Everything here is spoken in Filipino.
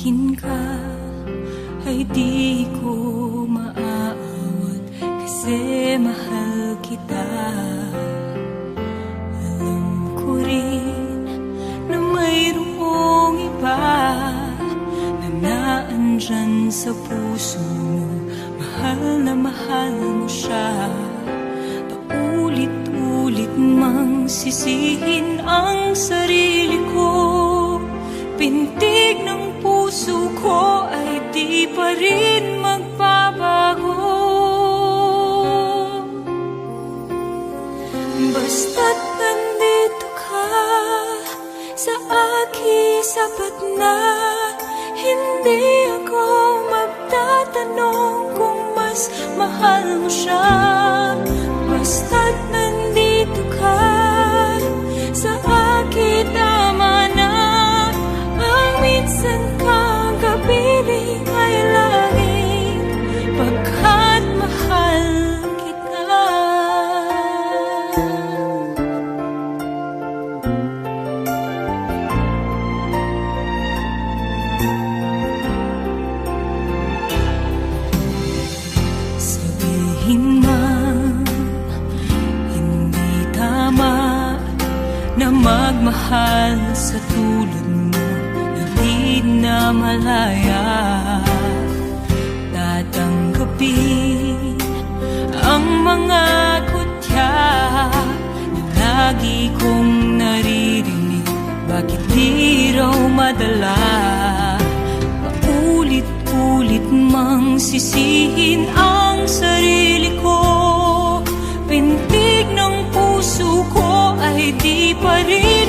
ibigin ka ay di ko maaawat, kasi mahal kita. Alam ko rin na mayroong iba na naandyan sa puso mo, mahal na mahal mo siya. Paulit-ulit mang sisihin ang sarili ko, pintig ng puso ko ay di pa rin magbabago. Basta't nandito ka sa akin, sapat na. Hindi ako magtatanong kung mas mahal mo siya. Basta't nandito ka sa akin, tama na. Ang minsan kang kapiling ay langit, pagkat mahal kita. Sabihin man hindi tama na magmahal sa tulad mo, na di na malaya. Tatanggapin ang mga kutya na lagi kong naririnig, bakit di raw madala? Paulit-ulit mang sisihin ang sarili ko, pintig ng puso ko ay di pa rin